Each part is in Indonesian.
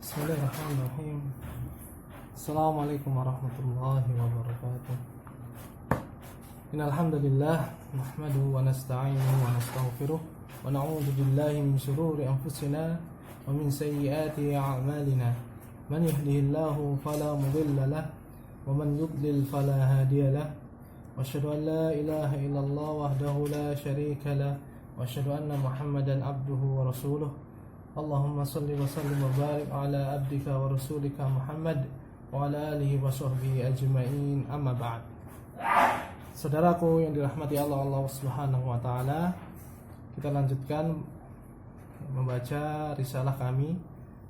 Bismillahirrahmanirrahim. Assalamualaikum warahmatullahi wabarakatuh. Innal hamdalillah nahmaduhu wa nasta'inuhu wa nastaghfiruh wa na'udzu billahi min shururi anfusina wa min sayyiati a'malina. Man yahdihillahu fala mudilla lahu wa man yudlil fala hadiya lahu. Wa asyhadu an la ilaha illallah wahdahu la syarika lahu wa asyhadu anna Muhammadan abduhu wa rasuluh. Allahumma salli wa sallim wa barik ala abdika wa rasulika Muhammad wa ala alihi wa sahbihi ajma'in, amma ba'd. Saudaraku yang dirahmati Allah Subhanahu wa ta'ala, kita lanjutkan membaca risalah kami,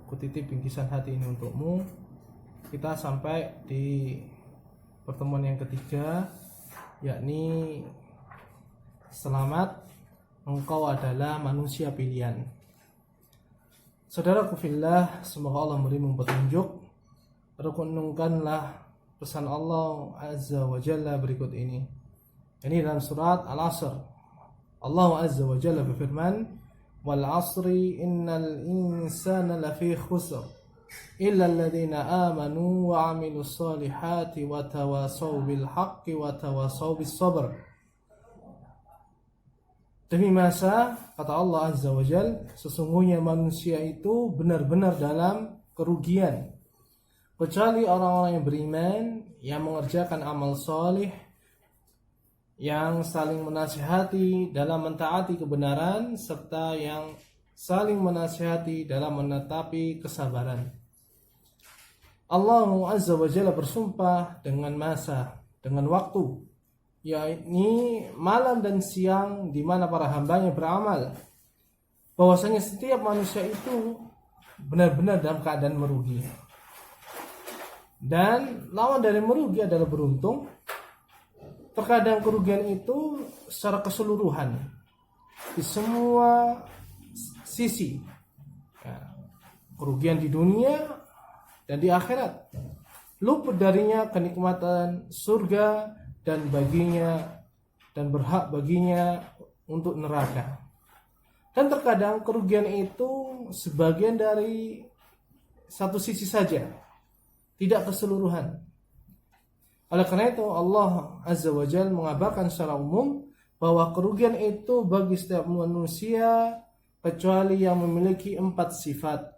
Kutitip Bingkisan Hati Ini Untukmu. Kita sampai di pertemuan yang ketiga, yakni selamat, engkau adalah manusia pilihan. Saudaraku fillah, semoga Allah memberimu petunjuk. Renungkanlah pesan Allah Azza wa Jalla berikut ini. Ini dalam surat Al-Asr. Allah Azza wa Jalla berfirman, "Wal 'asri innal insana lafi khusr illa alladziina aamanu wa 'amilus shalihati wa tawasaw bil haqqi wa tawasaw bis sabr." Demi masa, kata Allah Azza wa Jal, sesungguhnya manusia itu benar-benar dalam kerugian, kecuali orang-orang yang beriman, yang mengerjakan amal solih, yang saling menasihati dalam mentaati kebenaran, serta yang saling menasihati dalam menetapi kesabaran. Allah Azza wa Jalla bersumpah dengan masa, dengan waktu, yakni malam dan siang di mana para hambanya beramal, bahwasanya setiap manusia itu benar-benar dalam keadaan merugi. Dan lawan dari merugi adalah beruntung. Terkadang kerugian itu secara keseluruhan di semua sisi, kerugian di dunia dan di akhirat, luput darinya kenikmatan surga dan berhak baginya untuk neraka. Dan terkadang kerugian itu sebagian dari satu sisi saja, tidak keseluruhan. Oleh karena itu Allah Azza wa Jalla mengabarkan secara umum bahwa kerugian itu bagi setiap manusia kecuali yang memiliki 4 sifat.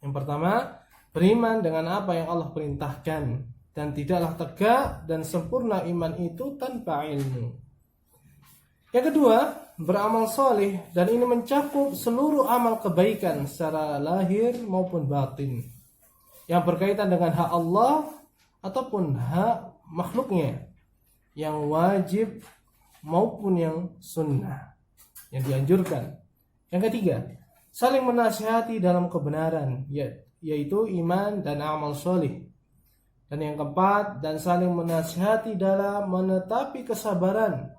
Yang pertama, beriman dengan apa yang Allah perintahkan, dan tidaklah tegak dan sempurna iman itu tanpa ilmu. Yang kedua, beramal soleh, dan ini mencakup seluruh amal kebaikan secara lahir maupun batin, yang berkaitan dengan hak Allah ataupun hak makhluknya, yang wajib maupun yang sunnah, yang dianjurkan. Yang ketiga, saling menasihati dalam kebenaran, yaitu iman dan amal soleh. Dan yang keempat, dan saling menasihati dalam menetapi kesabaran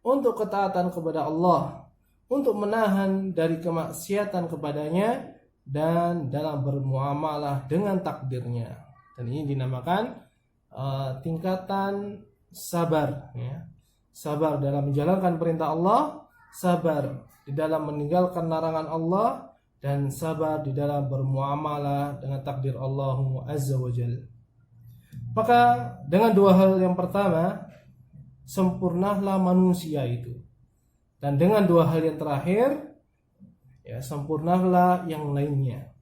untuk ketaatan kepada Allah, untuk menahan dari kemaksiatan kepadanya, dan dalam bermuamalah dengan takdirnya. Dan ini dinamakan tingkatan sabar, ya. Sabar dalam menjalankan perintah Allah, sabar di dalam meninggalkan larangan Allah, dan sabar di dalam bermuamalah dengan takdir Allah Azza wa Jalla. Maka dengan dua hal yang pertama, sempurnalah manusia itu. Dan dengan dua hal yang terakhir, sempurnalah yang lainnya.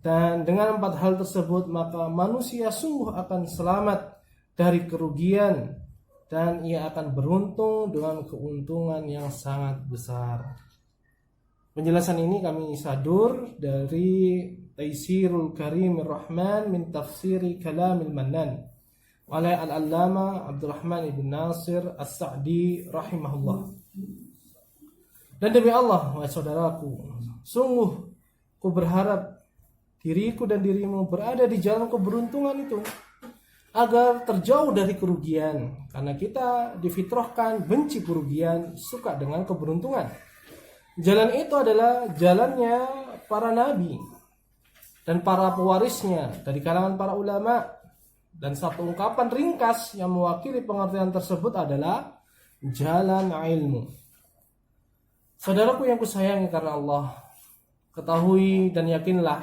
Dan dengan 4 hal tersebut, maka manusia sungguh akan selamat dari kerugian, dan ia akan beruntung dengan keuntungan yang sangat besar. Penjelasan ini kami sadur dari Taisirul Karimir Rahman min Tafsiri Kalamil Mannan oleh Al-Allama Abdurrahman ibn Nasir As-Sa'di rahimahullah. Dan demi Allah, wahai saudaraku, sungguh ku berharap diriku dan dirimu berada di jalan keberuntungan itu, agar terjauh dari kerugian, karena kita difitrahkan benci kerugian, suka dengan keberuntungan. Jalan itu adalah jalannya para nabi dan para pewarisnya dari kalangan para ulama. Dan satu ungkapan ringkas yang mewakili pengertian tersebut adalah jalan ilmu. Saudaraku yang kusayangi karena Allah, ketahui dan yakinlah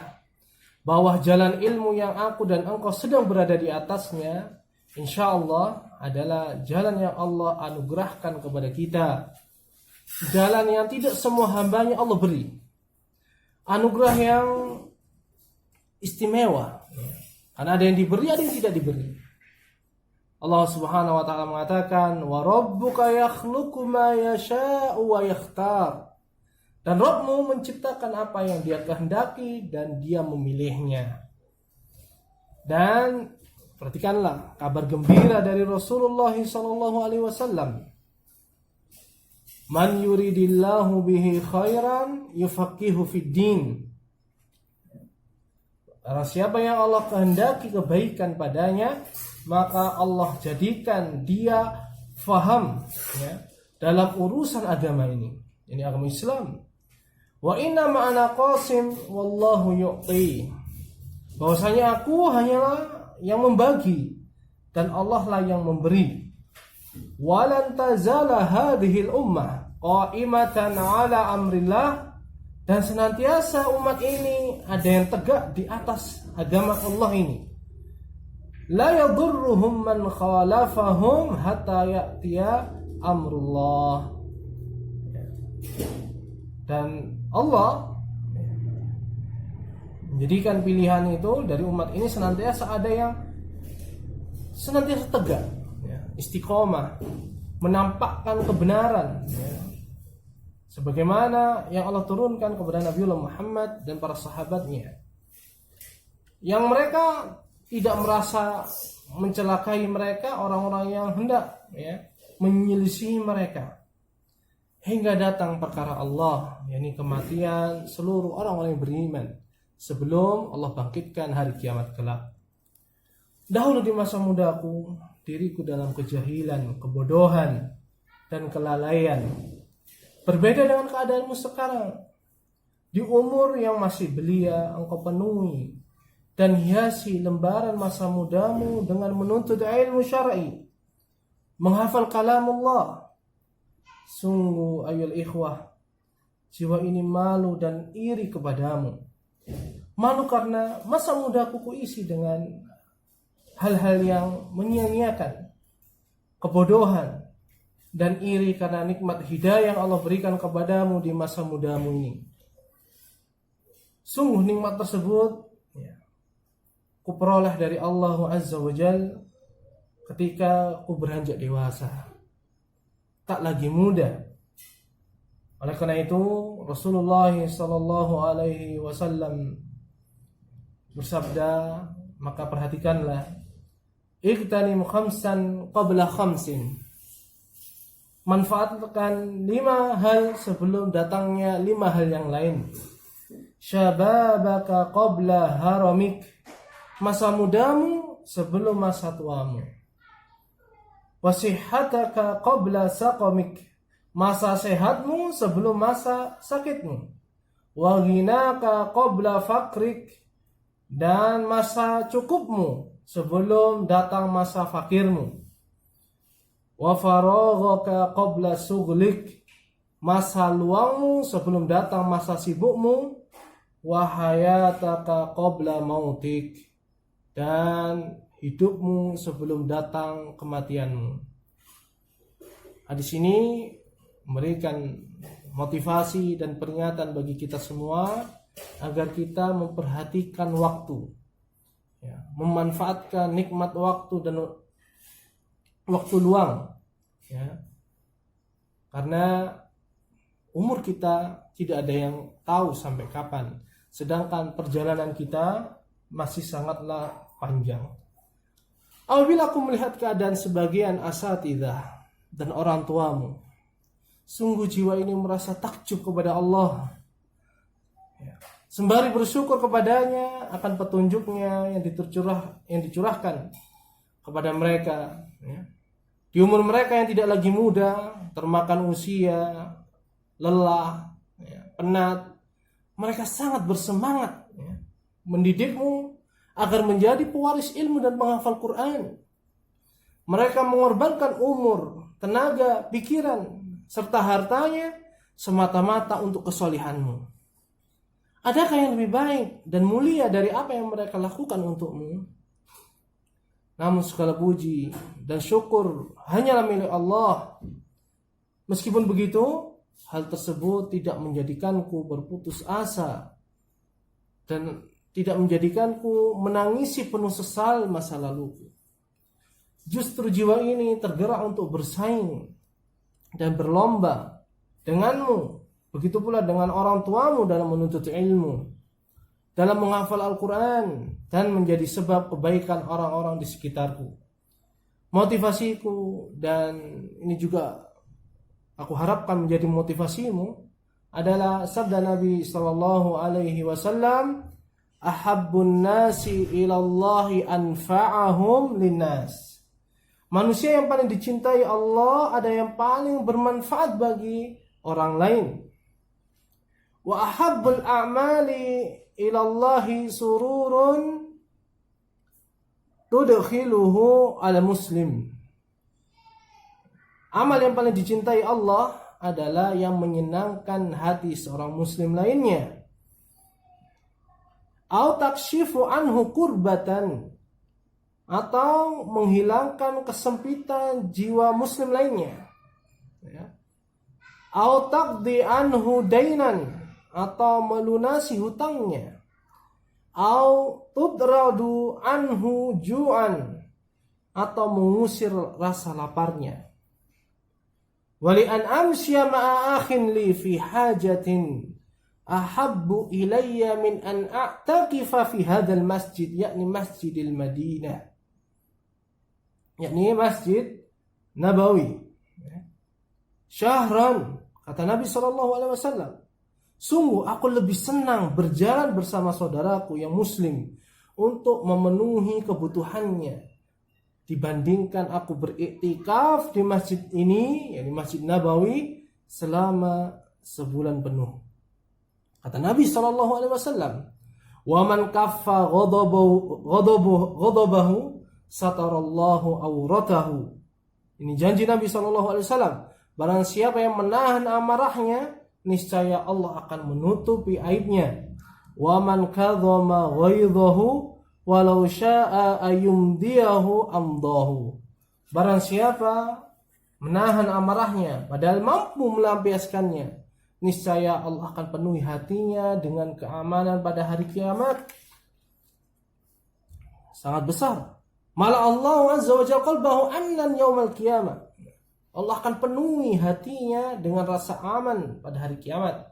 bahwa jalan ilmu yang aku dan engkau sedang berada di atasnya, insya Allah adalah jalan yang Allah anugerahkan kepada kita. Jalan yang tidak semua hambanya Allah beri. Anugerah yang istimewa. Karena ada yang diberi, ada yang tidak diberi. Allah Subhanahu wa taala mengatakan, "Wa rabbuka yakhluqu ma yasha'u wa yakhtar." Dan Rabbmu menciptakan apa yang Dia kehendaki dan Dia memilihnya. Dan perhatikanlah kabar gembira dari Rasulullah sallallahu alaihi wasallam. Man yuridillahu bihi khairan yufaqihu fid din. Barang siapa yang Allah kehendaki kebaikan padanya, maka Allah jadikan dia faham dalam urusan agama ini agama Islam. Wa inna ma'ana qasim wallahu yu'ti. Bahwasanya aku hanyalah yang membagi dan Allah lah yang memberi. Walan tazala hadhil ummah qa'imatan ala amrillah, dan senantiasa umat ini ada yang tegak di atas agama Allah ini. La yadurruhum man khalafahum hatta ya'tiya amrullah. Dan Allah menjadikan pilihan itu dari umat ini senantiasa ada yang senantiasa tegak, istiqomah, menampakkan kebenaran, sebagaimana yang Allah turunkan kepada Nabiullah Muhammad dan para sahabatnya, yang mereka tidak merasa mencelakai mereka orang-orang yang hendak menyelisihi mereka, hingga datang perkara Allah, yakni kematian seluruh orang-orang yang beriman sebelum Allah bangkitkan hari kiamat kelak. Dahulu di masa mudaku, diriku dalam kejahilan, kebodohan, dan kelalaian. Berbeda dengan keadaanmu sekarang. Di umur yang masih belia, engkau penuhi dan hiasi lembaran masa mudamu dengan menuntut ilmu syar'i, menghafal kalamullah. Sungguh ayol ikhwah, jiwa ini malu dan iri kepadamu. Malu karena masa mudaku kuisi dengan hal-hal yang menyia-nyiakan, kebodohan, dan iri karena nikmat hidayah yang Allah berikan kepadamu di masa mudamu ini. Sungguh nikmat tersebut kuperoleh dari Allah Azza wa Jal ketika ku beranjak dewasa, tak lagi muda. Oleh karena itu Rasulullah sallallahu alaihi wasallam bersabda, maka perhatikanlah, ightanim khamsan qabla khamsin. Manfaatkan 5 hal sebelum datangnya 5 hal yang lain. Syababaka qabla haramik. Masa mudamu sebelum masa tuamu. Wasihataka qabla saqamik. Masa sehatmu sebelum masa sakitmu. Wa ghinaka qabla faqrik. Dan masa cukupmu sebelum datang masa fakirmu. Wa faraghaka qabla sughlik. Masa luangmu sebelum datang masa sibukmu. Wa hayataka qabla mautik. Dan hidupmu sebelum datang kematianmu. Hadis ini memberikan motivasi dan peringatan bagi kita semua agar kita memperhatikan waktu, memanfaatkan nikmat waktu dan waktu luang, karena umur kita tidak ada yang tahu sampai kapan, sedangkan perjalanan kita masih sangatlah panjang. Apabila aku melihat keadaan sebagian asatidzah dan orang tuamu, sungguh jiwa ini merasa takjub kepada Allah, sembari bersyukur kepadanya akan petunjuknya yang dicurahkan kepada mereka, di umur mereka yang tidak lagi muda, termakan usia, lelah, penat. Mereka sangat bersemangat mendidikmu agar menjadi pewaris ilmu dan penghafal Quran. Mereka mengorbankan umur, tenaga, pikiran, serta hartanya semata-mata untuk kesolihanmu. Adakah yang lebih baik dan mulia dari apa yang mereka lakukan untukmu? Namun segala puji dan syukur hanyalah milik Allah. Meskipun begitu, hal tersebut tidak menjadikanku berputus asa dan tidak menjadikanku menangisi penuh sesal masa laluku. Justru jiwa ini tergerak untuk bersaing dan berlomba denganmu. Begitu pula dengan orang tuamu dalam menuntut ilmu, dalam menghafal Al-Quran, dan menjadi sebab kebaikan orang-orang di sekitarku. Motivasiku, dan ini juga aku harapkan menjadi motivasimu, adalah sabda Nabi sallallahu alaihi wasallam, "Ahabbun nasi ilallahi anfa'ahum linnas." Manusia yang paling dicintai Allah ada yang paling bermanfaat bagi orang lain. Wa ahabbul a'mali ilallahi sururun tudkhiluhu ala muslim. Amal yang paling dicintai Allah adalah yang menyenangkan hati seorang muslim lainnya. Au takshifu anhu kurbatan, atau menghilangkan kesempitan jiwa muslim lainnya. Ya. Au taqdi anhu dainan, atau melunasi hutangnya. Au tudradu anhu ju'an, atau mengusir rasa laparnya. Wali an amsya ma'a akhin li fi hajatin ahabbu ilayya min an a'taqifa fi hadzal masjid, yakni Masjidil Madinah, yakni Masjid Nabawi. Syahran, kata Nabi SAW, sungguh aku lebih senang berjalan bersama saudaraku yang muslim untuk memenuhi kebutuhannya dibandingkan aku beriktikaf di masjid ini, yakni Masjid Nabawi, selama sebulan penuh. Kata Nabi SAW, "Wa man kaffa ghadabahu satarallahu auratahu." Ini janji Nabi SAW. Barang siapa yang menahan amarahnya, niscaya Allah akan menutupi aibnya. Wa man kadhama ghaidhahu walau syaa ayumdiyahu amdahu. Barang siapa menahan amarahnya padahal mampu melampiaskannya, niscaya Allah akan penuhi hatinya dengan keamanan pada hari kiamat. Sangat besar. Malah Allah azza wa jalla qalbahu amnan yaumal qiyamah. Allah akan penuhi hatinya dengan rasa aman pada hari kiamat.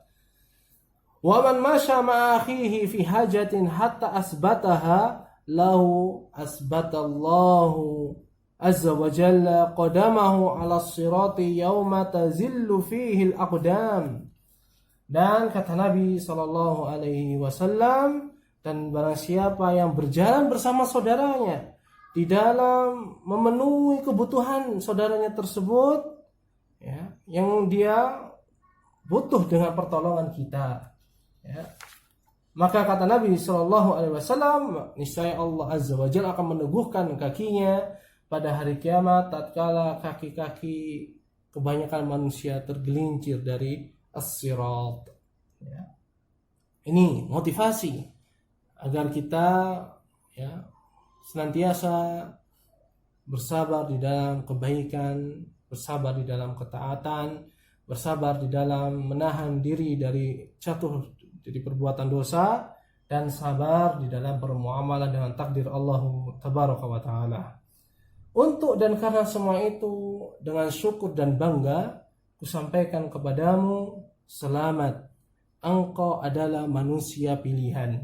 Wa man masya ma'a akhihi fi hajatin hatta asbataha lahu asbatallahu azza wa jalla qadamahu 'ala as-sirati yauma tazillu fihi al-aqdam. Dan kata Nabi sallallahu alaihi wasallam, dan barang siapa yang berjalan bersama saudaranya di dalam memenuhi kebutuhan saudaranya tersebut, ya, yang dia butuh dengan pertolongan kita, ya, maka kata Nabi SAW, niscaya Allah Azza wa Jalla akan meneguhkan kakinya pada hari kiamat tatkala kaki-kaki kebanyakan manusia tergelincir dari as-sirat. Ya. Ini motivasi agar kita, ya, senantiasa bersabar di dalam kebaikan, bersabar di dalam ketaatan, bersabar di dalam menahan diri dari jatuh dari perbuatan dosa, dan sabar di dalam bermuamalah dengan takdir Allah tabaraka wa taala. Untuk dan karena semua itu, dengan syukur dan bangga kusampaikan kepadamu, selamat, engkau adalah manusia pilihan.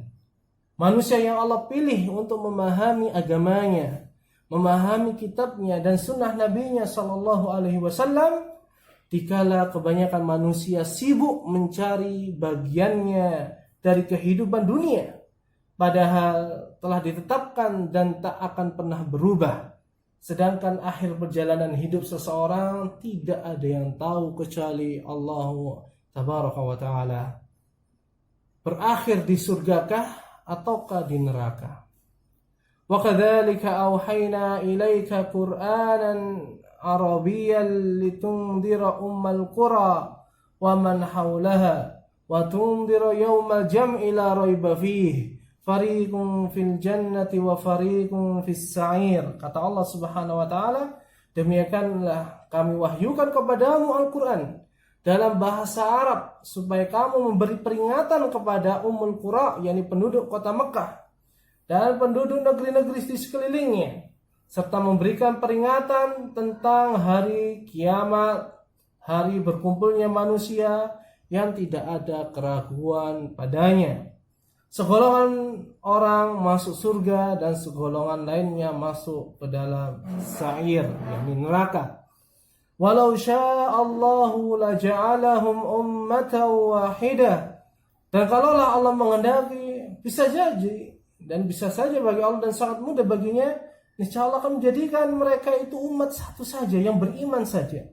Manusia yang Allah pilih untuk memahami agamanya, memahami kitabnya dan sunnah nabinya sallallahu alaihi wasallam, dikala kebanyakan manusia sibuk mencari bagiannya dari kehidupan dunia, padahal telah ditetapkan dan tak akan pernah berubah. Sedangkan akhir perjalanan hidup seseorang tidak ada yang tahu kecuali Allah tabaraka wa ta'ala. Berakhir di surgakah ataukah di neraka? Wa kadzalika auhayna ilaika Qur'anan Arabiyyan litundira ummal qura wa man haulaha wa tundiru yaumal jam'i la raiba fihi fariqun fil jannati wa fariqun fis sa'ir. Kata Allah Subhanahu wa taala, demikianlah kami wahyukan kepadamu Al-Qur'an dalam bahasa Arab supaya kamu memberi peringatan kepada Ummul Qura, yakni penduduk kota Mekah dan penduduk negeri-negeri di sekelilingnya, serta memberikan peringatan tentang hari kiamat, hari berkumpulnya manusia yang tidak ada keraguan padanya. Segolongan orang masuk surga dan segolongan lainnya masuk ke dalam sa'ir, yakni neraka. Walau sya'allahu laja'alahum ummatan wahidah. Dan kalaulah Allah menghendaki, bisa saja bagi Allah dan sangat mudah baginya, insya Allah akan menjadikan mereka itu umat satu saja yang beriman saja.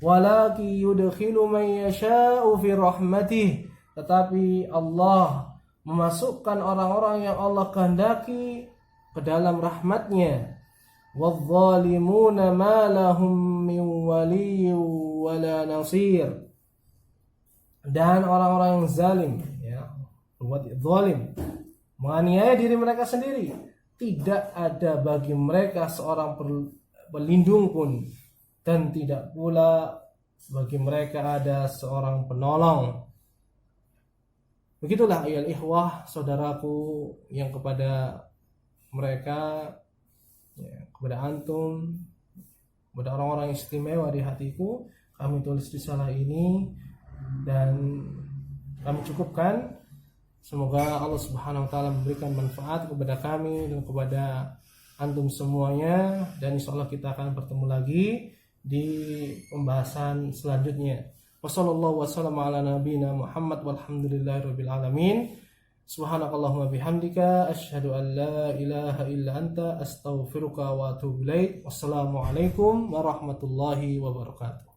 Walaki yudkhilu man yasha'u fi rahmatih. Tetapi Allah memasukkan orang-orang yang Allah kehendaki ke dalam rahmatnya. Wadh-dhalimuna ma lahum min waliyyin wala nasir. Dan orang-orang yang zalim, ya, berbuat zalim, menganiaya diri mereka sendiri, tidak ada bagi mereka seorang pelindung pun, dan tidak pula bagi mereka ada seorang penolong. Begitulah ayat ikhwah, saudaraku, yang kepada mereka, ya, kepada antum, kepada orang-orang istimewa di hatiku, kami tulis risalah ini dan kami cukupkan. Semoga Allah Subhanahu wa taala memberikan manfaat kepada kami dan kepada antum semuanya, dan insyaallah kita akan bertemu lagi di pembahasan selanjutnya. Wassallallahu wasallam ala nabiyina Muhammad walhamdulillahirabbil alamin. Subhanakallahumma bihamdika asyhadu an la ilaha illa anta astaghfiruka wa atubu ilaik. Wassalamualaikum warahmatullahi wabarakatuh.